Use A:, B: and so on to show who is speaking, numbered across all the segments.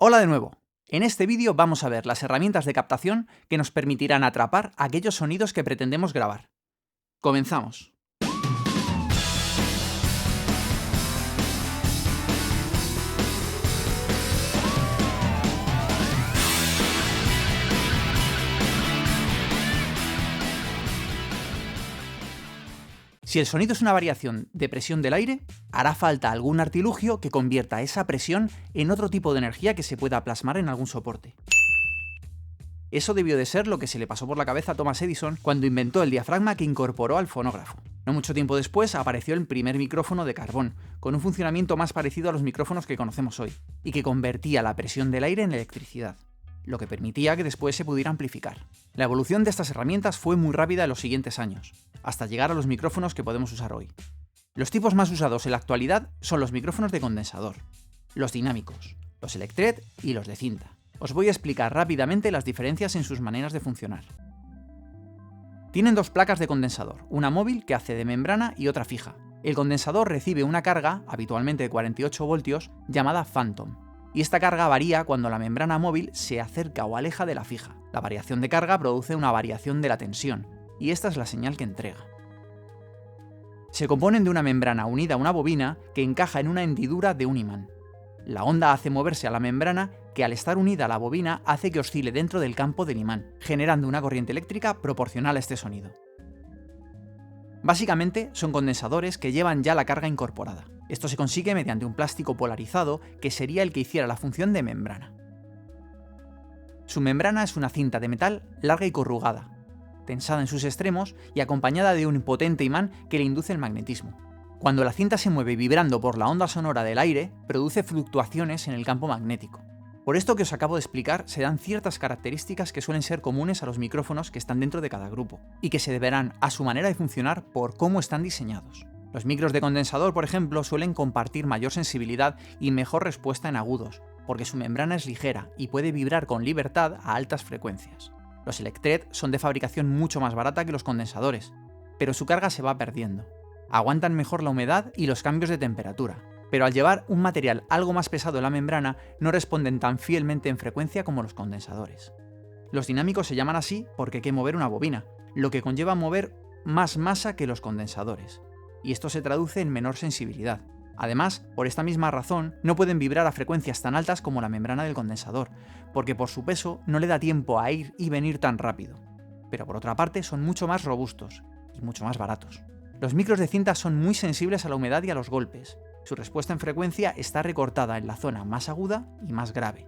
A: Hola de nuevo. En este vídeo vamos a ver las herramientas de captación que nos permitirán atrapar aquellos sonidos que pretendemos grabar. Comenzamos. Si el sonido es una variación de presión del aire, hará falta algún artilugio que convierta esa presión en otro tipo de energía que se pueda plasmar en algún soporte. Eso debió de ser lo que se le pasó por la cabeza a Thomas Edison cuando inventó el diafragma que incorporó al fonógrafo. No mucho tiempo después apareció el primer micrófono de carbón, con un funcionamiento más parecido a los micrófonos que conocemos hoy, y que convertía la presión del aire en electricidad, lo que permitía que después se pudiera amplificar. La evolución de estas herramientas fue muy rápida en los siguientes años, hasta llegar a los micrófonos que podemos usar hoy. Los tipos más usados en la actualidad son los micrófonos de condensador, los dinámicos, los electret y los de cinta. Os voy a explicar rápidamente las diferencias en sus maneras de funcionar. Tienen dos placas de condensador, una móvil que hace de membrana y otra fija. El condensador recibe una carga, habitualmente de 48 voltios, llamada phantom, y esta carga varía cuando la membrana móvil se acerca o aleja de la fija. La variación de carga produce una variación de la tensión, y esta es la señal que entrega. Se componen de una membrana unida a una bobina que encaja en una hendidura de un imán. La onda hace moverse a la membrana que al estar unida a la bobina hace que oscile dentro del campo del imán, generando una corriente eléctrica proporcional a este sonido. Básicamente son condensadores que llevan ya la carga incorporada. Esto se consigue mediante un plástico polarizado que sería el que hiciera la función de membrana. Su membrana es una cinta de metal larga y corrugada, tensada en sus extremos y acompañada de un potente imán que le induce el magnetismo. Cuando la cinta se mueve vibrando por la onda sonora del aire, produce fluctuaciones en el campo magnético. Por esto que os acabo de explicar, se dan ciertas características que suelen ser comunes a los micrófonos que están dentro de cada grupo, y que se deberán a su manera de funcionar por cómo están diseñados. Los micros de condensador, por ejemplo, suelen compartir mayor sensibilidad y mejor respuesta en agudos, porque su membrana es ligera y puede vibrar con libertad a altas frecuencias. Los electret son de fabricación mucho más barata que los condensadores, pero su carga se va perdiendo. Aguantan mejor la humedad y los cambios de temperatura, pero al llevar un material algo más pesado en la membrana no responden tan fielmente en frecuencia como los condensadores. Los dinámicos se llaman así porque hay que mover una bobina, lo que conlleva mover más masa que los condensadores, y esto se traduce en menor sensibilidad. Además, por esta misma razón, no pueden vibrar a frecuencias tan altas como la membrana del condensador, porque por su peso no le da tiempo a ir y venir tan rápido. Pero por otra parte son mucho más robustos y mucho más baratos. Los micros de cinta son muy sensibles a la humedad y a los golpes. Su respuesta en frecuencia está recortada en la zona más aguda y más grave.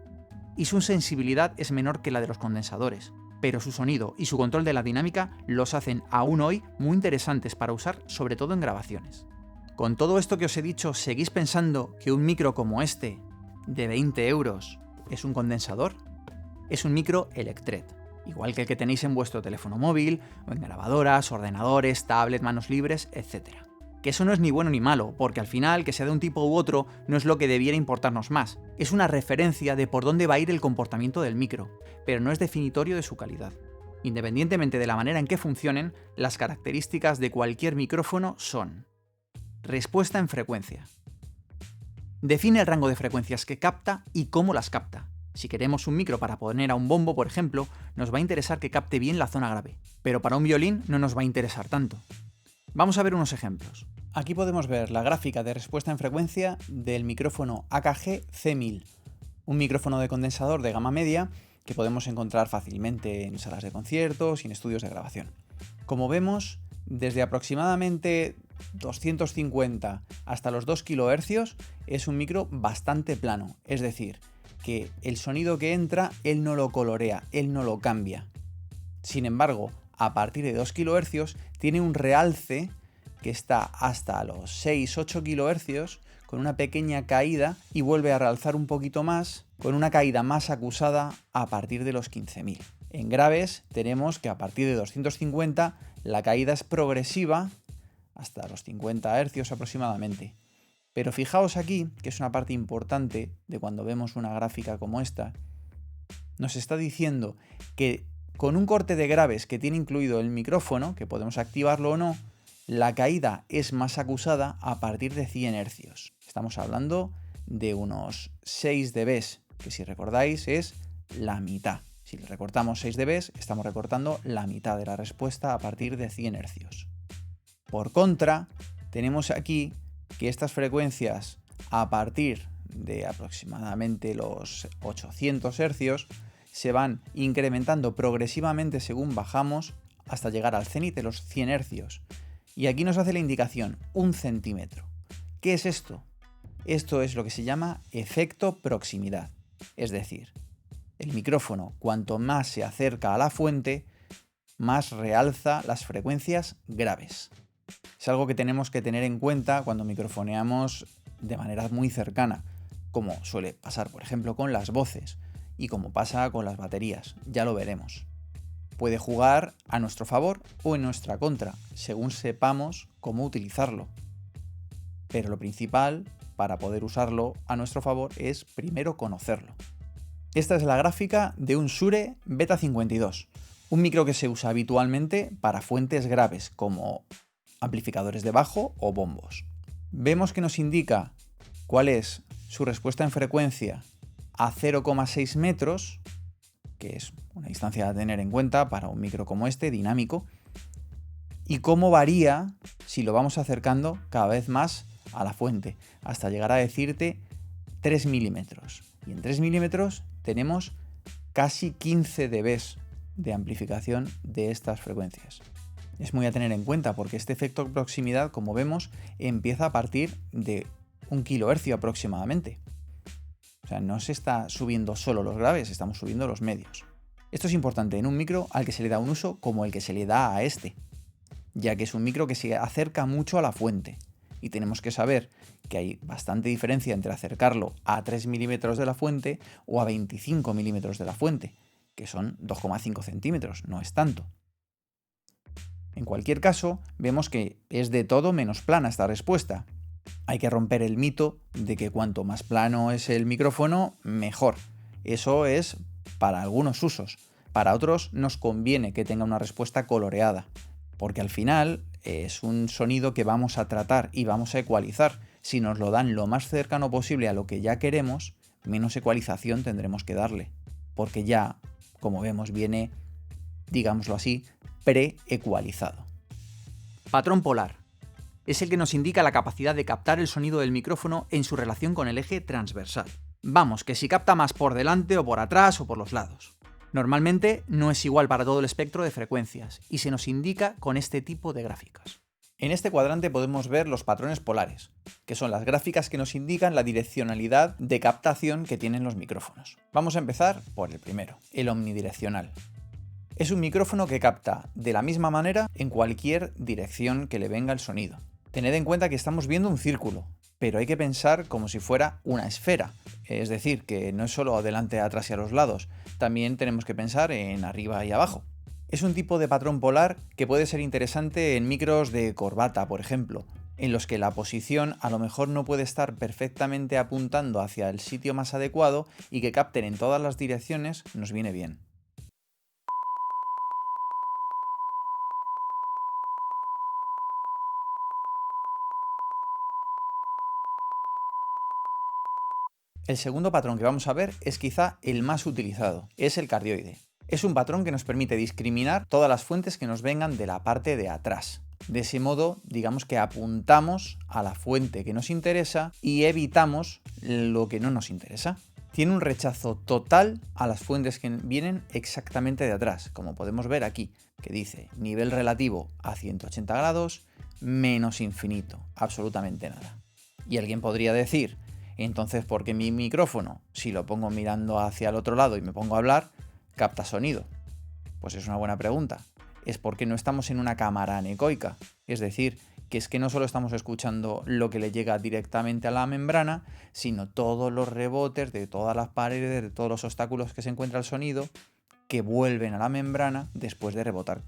A: Y su sensibilidad es menor que la de los condensadores, pero su sonido y su control de la dinámica los hacen aún hoy muy interesantes para usar, sobre todo en grabaciones. Con todo esto que os he dicho, ¿seguís pensando que un micro como este, de 20 euros, es un condensador? Es un micro electret, igual que el que tenéis en vuestro teléfono móvil, o en grabadoras, ordenadores, tablets, manos libres, etc. Que eso no es ni bueno ni malo, porque al final, que sea de un tipo u otro, no es lo que debiera importarnos más. Es una referencia de por dónde va a ir el comportamiento del micro, pero no es definitorio de su calidad. Independientemente de la manera en que funcionen, las características de cualquier micrófono son: respuesta en frecuencia. Define el rango de frecuencias que capta y cómo las capta. Si queremos un micro para poner a un bombo, por ejemplo, nos va a interesar que capte bien la zona grave, pero para un violín no nos va a interesar tanto. Vamos a ver unos ejemplos. Aquí podemos ver la gráfica de respuesta en frecuencia del micrófono AKG C1000, un micrófono de condensador de gama media que podemos encontrar fácilmente en salas de conciertos y en estudios de grabación. Como vemos, desde aproximadamente 250 hasta los 2 kHz es un micro bastante plano, es decir, que el sonido que entra él no lo colorea, él no lo cambia. Sin embargo, a partir de 2 kHz tiene un realce que está hasta los 6-8 kHz con una pequeña caída y vuelve a realzar un poquito más con una caída más acusada a partir de los 15.000. En graves tenemos que a partir de 250 la caída es progresiva hasta los 50 Hz aproximadamente. Pero fijaos aquí, que es una parte importante de cuando vemos una gráfica como esta, nos está diciendo que con un corte de graves que tiene incluido el micrófono, que podemos activarlo o no, la caída es más acusada a partir de 100 Hz. Estamos hablando de unos 6 dB, que si recordáis es la mitad. Si le recortamos 6 dB, estamos recortando la mitad de la respuesta a partir de 100 Hz. Por contra, tenemos aquí que estas frecuencias a partir de aproximadamente los 800 Hz se van incrementando progresivamente según bajamos hasta llegar al cenit de los 100 Hz. Y aquí nos hace la indicación 1 centímetro. ¿Qué es esto? Esto es lo que se llama efecto proximidad. Es decir, el micrófono, cuanto más se acerca a la fuente, más realza las frecuencias graves. Es algo que tenemos que tener en cuenta cuando microfoneamos de manera muy cercana, como suele pasar, por ejemplo, con las voces y como pasa con las baterías. Ya lo veremos. Puede jugar a nuestro favor o en nuestra contra, según sepamos cómo utilizarlo. Pero lo principal, para poder usarlo a nuestro favor, es primero conocerlo. Esta es la gráfica de un Shure Beta 52, un micro que se usa habitualmente para fuentes graves como amplificadores de bajo o bombos. Vemos que nos indica cuál es su respuesta en frecuencia a 0,6 metros, que es una distancia a tener en cuenta para un micro como este, dinámico, y cómo varía si lo vamos acercando cada vez más a la fuente, hasta llegar a decirte 3 milímetros. Y en 3 milímetros tenemos casi 15 dB de amplificación de estas frecuencias. Es muy a tener en cuenta porque este efecto de proximidad, como vemos, empieza a partir de 1 kHz aproximadamente. O sea, no se está subiendo solo los graves, estamos subiendo los medios. Esto es importante en un micro al que se le da un uso como el que se le da a este, ya que es un micro que se acerca mucho a la fuente. Y tenemos que saber que hay bastante diferencia entre acercarlo a 3 milímetros de la fuente o a 25 milímetros de la fuente, que son 2,5 centímetros, no es tanto. En cualquier caso, vemos que es de todo menos plana esta respuesta. Hay que romper el mito de que cuanto más plano es el micrófono, mejor. Eso es para algunos usos. Para otros nos conviene que tenga una respuesta coloreada, porque al final es un sonido que vamos a tratar y vamos a ecualizar. Si nos lo dan lo más cercano posible a lo que ya queremos, menos ecualización tendremos que darle, porque ya, como vemos, viene, digámoslo así, pre-ecualizado. Patrón polar. Es el que nos indica la capacidad de captar el sonido del micrófono en su relación con el eje transversal. Vamos, que si capta más por delante o por atrás o por los lados. Normalmente no es igual para todo el espectro de frecuencias y se nos indica con este tipo de gráficas. En este cuadrante podemos ver los patrones polares, que son las gráficas que nos indican la direccionalidad de captación que tienen los micrófonos. Vamos a empezar por el primero, el omnidireccional. Es un micrófono que capta de la misma manera en cualquier dirección que le venga el sonido. Tened en cuenta que estamos viendo un círculo, pero hay que pensar como si fuera una esfera. Es decir, que no es solo adelante, atrás y a los lados, también tenemos que pensar en arriba y abajo. Es un tipo de patrón polar que puede ser interesante en micros de corbata, por ejemplo, en los que la posición a lo mejor no puede estar perfectamente apuntando hacia el sitio más adecuado y que capten en todas las direcciones nos viene bien. El segundo patrón que vamos a ver es quizá el más utilizado, es el cardioide. Es un patrón que nos permite discriminar todas las fuentes que nos vengan de la parte de atrás. De ese modo, digamos que apuntamos a la fuente que nos interesa y evitamos lo que no nos interesa. Tiene un rechazo total a las fuentes que vienen exactamente de atrás, como podemos ver aquí, que dice nivel relativo a 180 grados, menos infinito, absolutamente nada. Y alguien podría decir, entonces, ¿por qué mi micrófono, si lo pongo mirando hacia el otro lado y me pongo a hablar, capta sonido? Pues es una buena pregunta. Es porque no estamos en una cámara anecoica. Es decir, que es que no solo estamos escuchando lo que le llega directamente a la membrana, sino todos los rebotes de todas las paredes, de todos los obstáculos que se encuentra el sonido, que vuelven a la membrana después de rebotar.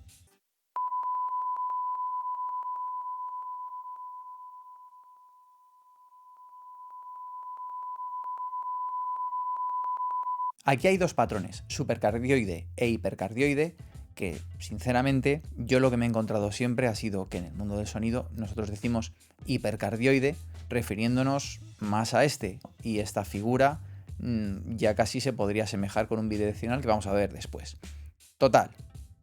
A: Aquí hay dos patrones, supercardioide e hipercardioide, que sinceramente yo lo que me he encontrado siempre ha sido que en el mundo del sonido nosotros decimos hipercardioide refiriéndonos más a este, y esta figura ya casi se podría asemejar con un bidireccional que vamos a ver después. Total,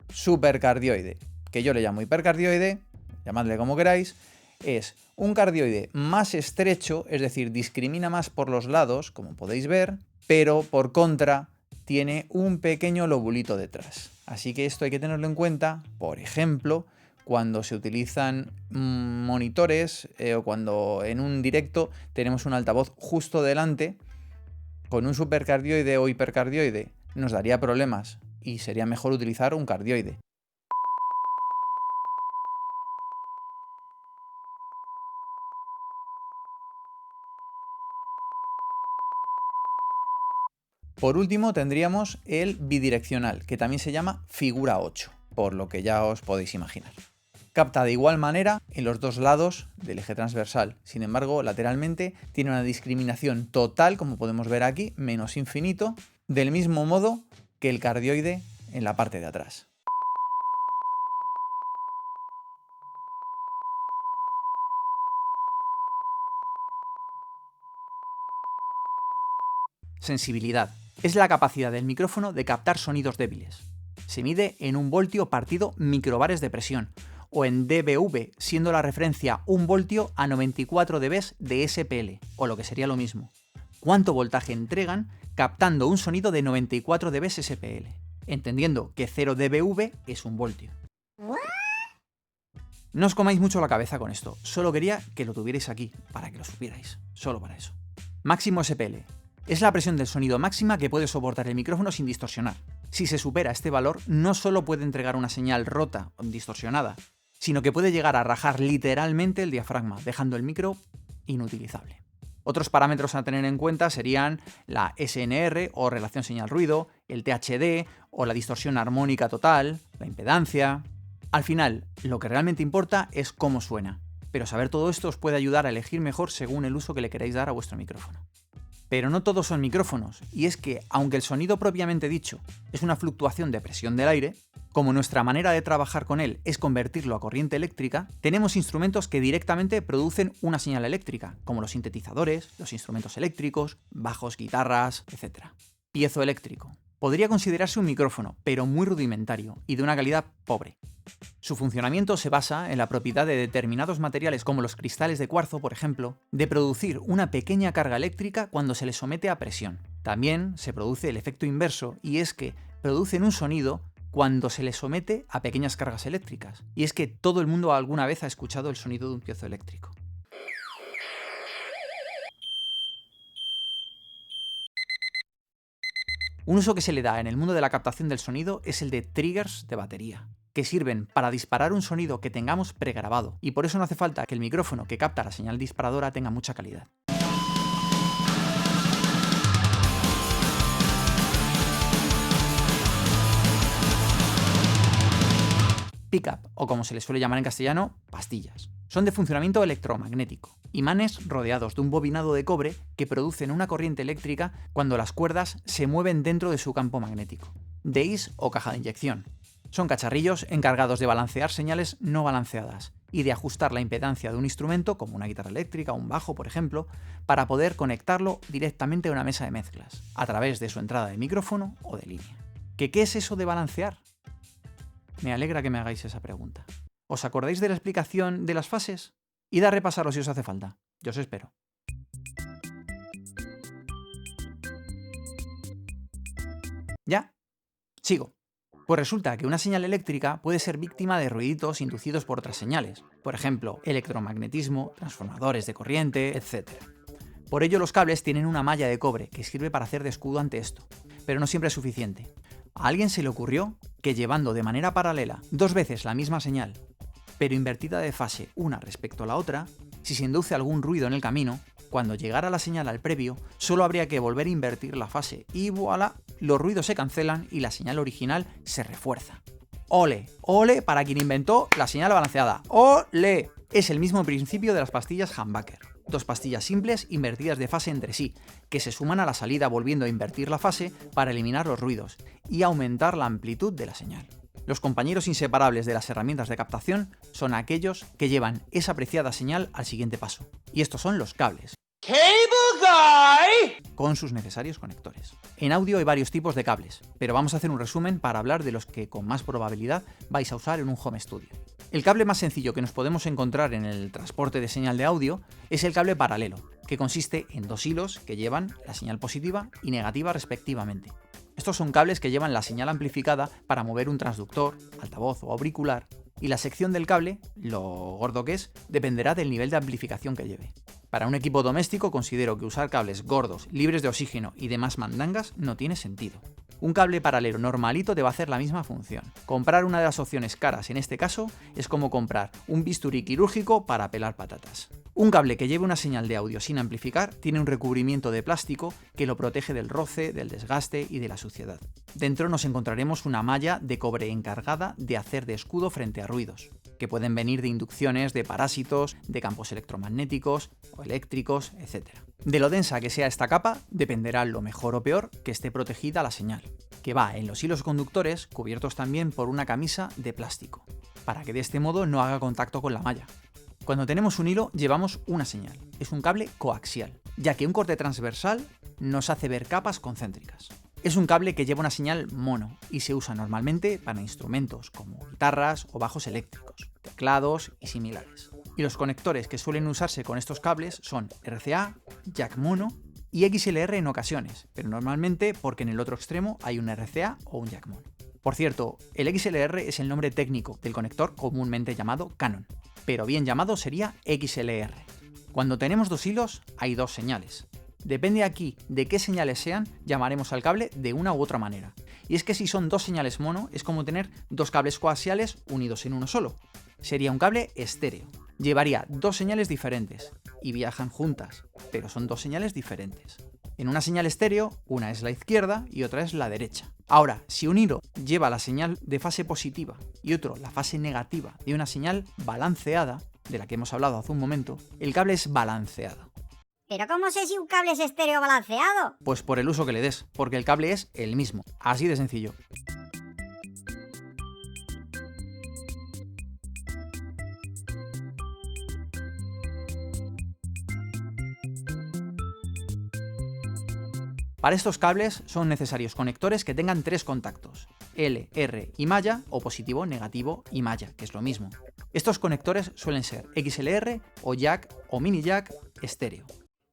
A: supercardioide, que yo le llamo hipercardioide, llamadle como queráis, es un cardioide más estrecho, es decir, discrimina más por los lados, como podéis ver, pero por contra tiene un pequeño lobulito detrás. Así que esto hay que tenerlo en cuenta, por ejemplo, cuando se utilizan monitores o cuando en un directo tenemos un altavoz justo delante. Con un supercardioide o hipercardioide nos daría problemas y sería mejor utilizar un cardioide. Por último tendríamos el bidireccional, que también se llama figura 8, por lo que ya os podéis imaginar. Capta de igual manera en los dos lados del eje transversal, sin embargo lateralmente tiene una discriminación total, como podemos ver aquí, menos infinito, del mismo modo que el cardioide en la parte de atrás. Sensibilidad. Es la capacidad del micrófono de captar sonidos débiles. Se mide en 1 voltio partido microbares de presión, o en dBV, siendo la referencia 1 voltio a 94 dB de SPL, o lo que sería lo mismo. ¿Cuánto voltaje entregan captando un sonido de 94 dB SPL? Entendiendo que 0 dBV es 1 voltio. No os comáis mucho la cabeza con esto, solo quería que lo tuvierais aquí, para que lo supierais, solo para eso. Máximo SPL. Es la presión del sonido máxima que puede soportar el micrófono sin distorsionar. Si se supera este valor, no solo puede entregar una señal rota o distorsionada, sino que puede llegar a rajar literalmente el diafragma, dejando el micro inutilizable. Otros parámetros a tener en cuenta serían la SNR o relación señal-ruido, el THD o la distorsión armónica total, la impedancia. Al final, lo que realmente importa es cómo suena, pero saber todo esto os puede ayudar a elegir mejor según el uso que le queráis dar a vuestro micrófono. Pero no todos son micrófonos, y es que, aunque el sonido propiamente dicho es una fluctuación de presión del aire, como nuestra manera de trabajar con él es convertirlo a corriente eléctrica, tenemos instrumentos que directamente producen una señal eléctrica, como los sintetizadores, los instrumentos eléctricos, bajos, guitarras, etc. Piezoeléctrico. Podría considerarse un micrófono, pero muy rudimentario y de una calidad pobre. Su funcionamiento se basa en la propiedad de determinados materiales como los cristales de cuarzo, por ejemplo, de producir una pequeña carga eléctrica cuando se les somete a presión. También se produce el efecto inverso, y es que producen un sonido cuando se les somete a pequeñas cargas eléctricas. Y es que todo el mundo alguna vez ha escuchado el sonido de un piezoeléctrico. Un uso que se le da en el mundo de la captación del sonido es el de triggers de batería, que sirven para disparar un sonido que tengamos pregrabado, y por eso no hace falta que el micrófono que capta la señal disparadora tenga mucha calidad. Pickup, o como se les suele llamar en castellano, pastillas. Son de funcionamiento electromagnético, imanes rodeados de un bobinado de cobre que producen una corriente eléctrica cuando las cuerdas se mueven dentro de su campo magnético. DEIs o caja de inyección. Son cacharrillos encargados de balancear señales no balanceadas y de ajustar la impedancia de un instrumento, como una guitarra eléctrica o un bajo, por ejemplo, para poder conectarlo directamente a una mesa de mezclas, a través de su entrada de micrófono o de línea. ¿Qué es eso de balancear? Me alegra que me hagáis esa pregunta. ¿Os acordáis de la explicación de las fases? Id a repasarlo si os hace falta. Yo os espero. ¿Ya? Sigo. Pues resulta que una señal eléctrica puede ser víctima de ruiditos inducidos por otras señales, por ejemplo, electromagnetismo, transformadores de corriente, etc. Por ello los cables tienen una malla de cobre que sirve para hacer de escudo ante esto, pero no siempre es suficiente. A alguien se le ocurrió que llevando de manera paralela 2 veces la misma señal, pero invertida de fase una respecto a la otra, si se induce algún ruido en el camino, cuando llegara la señal al previo, solo habría que volver a invertir la fase y voilà, los ruidos se cancelan y la señal original se refuerza. ¡Ole! ¡Ole para quien inventó la señal balanceada! ¡Ole! Es el mismo principio de las pastillas Humbucker. 2 pastillas simples invertidas de fase entre sí, que se suman a la salida volviendo a invertir la fase para eliminar los ruidos y aumentar la amplitud de la señal. Los compañeros inseparables de las herramientas de captación son aquellos que llevan esa apreciada señal al siguiente paso. Y estos son los cables. ¡Cable Guy! con sus necesarios conectores. En audio hay varios tipos de cables, pero vamos a hacer un resumen para hablar de los que con más probabilidad vais a usar en un home studio. El cable más sencillo que nos podemos encontrar en el transporte de señal de audio es el cable paralelo, que consiste en dos hilos que llevan la señal positiva y negativa respectivamente. Estos son cables que llevan la señal amplificada para mover un transductor, altavoz o auricular, y la sección del cable, lo gordo que es, dependerá del nivel de amplificación que lleve. Para un equipo doméstico considero que usar cables gordos, libres de oxígeno y demás mandangas no tiene sentido. Un cable paralelo normalito te va a hacer la misma función. Comprar una de las opciones caras en este caso es como comprar un bisturí quirúrgico para pelar patatas. Un cable que lleve una señal de audio sin amplificar tiene un recubrimiento de plástico que lo protege del roce, del desgaste y de la suciedad. Dentro nos encontraremos una malla de cobre encargada de hacer de escudo frente a ruidos, que pueden venir de inducciones, de parásitos, de campos electromagnéticos o eléctricos, etc. De lo densa que sea esta capa dependerá lo mejor o peor que esté protegida la señal, que va en los hilos conductores cubiertos también por una camisa de plástico, para que de este modo no haga contacto con la malla. Cuando tenemos un hilo llevamos una señal, es un cable coaxial, ya que un corte transversal nos hace ver capas concéntricas. Es un cable que lleva una señal mono y se usa normalmente para instrumentos como guitarras o bajos eléctricos, teclados y similares. Y los conectores que suelen usarse con estos cables son RCA, jack mono y XLR en ocasiones, pero normalmente porque en el otro extremo hay un RCA o un jack mono. Por cierto, el XLR es el nombre técnico del conector comúnmente llamado Canon, pero bien llamado sería XLR. Cuando tenemos dos hilos hay dos señales. Depende aquí de qué señales sean, llamaremos al cable de una u otra manera. Y es que si son dos señales mono, es como tener dos cables coaxiales unidos en uno solo. Sería un cable estéreo. Llevaría dos señales diferentes y viajan juntas, pero son dos señales diferentes. En una señal estéreo, una es la izquierda y otra es la derecha. Ahora, si un hilo lleva la señal de fase positiva y otro la fase negativa de una señal balanceada, de la que hemos hablado hace un momento, el cable es balanceado.
B: ¿Pero cómo sé si un cable es estéreo balanceado?
A: Pues por el uso que le des, porque el cable es el mismo, así de sencillo. Para estos cables son necesarios conectores que tengan tres contactos, L, R y malla, o positivo, negativo y malla, que es lo mismo. Estos conectores suelen ser XLR o jack o mini jack estéreo.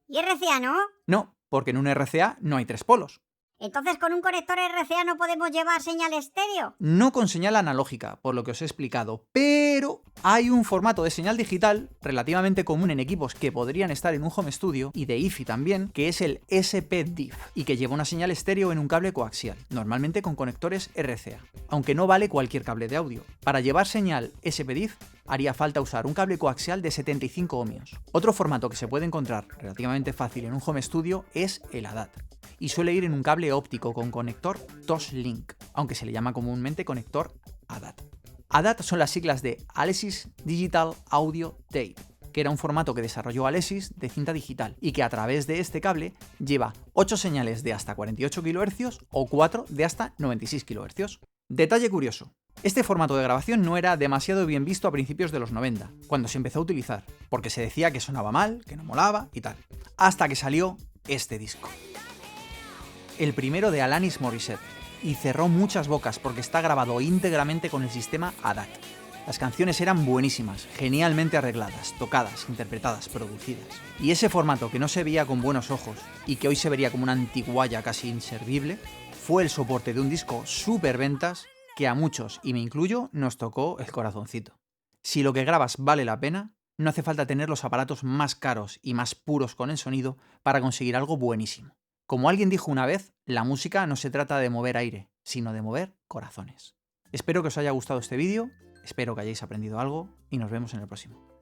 B: ¿Y RCA no?
A: No, porque en un RCA no hay tres polos.
B: ¿Entonces con un conector RCA no podemos llevar señal estéreo?
A: No con señal analógica, por lo que os he explicado, pero hay un formato de señal digital relativamente común en equipos que podrían estar en un home studio, y de IFI también, que es el SPDIF, y que lleva una señal estéreo en un cable coaxial, normalmente con conectores RCA, aunque no vale cualquier cable de audio. Para llevar señal SPDIF haría falta usar un cable coaxial de 75 ohmios. Otro formato que se puede encontrar relativamente fácil en un home studio es el ADAT, y suele ir en un cable óptico con conector Toslink, aunque se le llama comúnmente conector ADAT. ADAT son las siglas de Alesis Digital Audio Tape, que era un formato que desarrolló Alesis de cinta digital y que a través de este cable lleva 8 señales de hasta 48 kHz o 4 de hasta 96 kHz. Detalle curioso: este formato de grabación no era demasiado bien visto a principios de los 90, cuando se empezó a utilizar, porque se decía que sonaba mal, que no molaba y tal, hasta que salió este disco. El primero de Alanis Morissette, y cerró muchas bocas porque está grabado íntegramente con el sistema ADAT. Las canciones eran buenísimas, genialmente arregladas, tocadas, interpretadas, producidas. Y ese formato que no se veía con buenos ojos y que hoy se vería como una antigualla casi inservible, fue el soporte de un disco súper ventas que a muchos, y me incluyo, nos tocó el corazoncito. Si lo que grabas vale la pena, no hace falta tener los aparatos más caros y más puros con el sonido para conseguir algo buenísimo. Como alguien dijo una vez, la música no se trata de mover aire, sino de mover corazones. Espero que os haya gustado este vídeo, espero que hayáis aprendido algo y nos vemos en el próximo.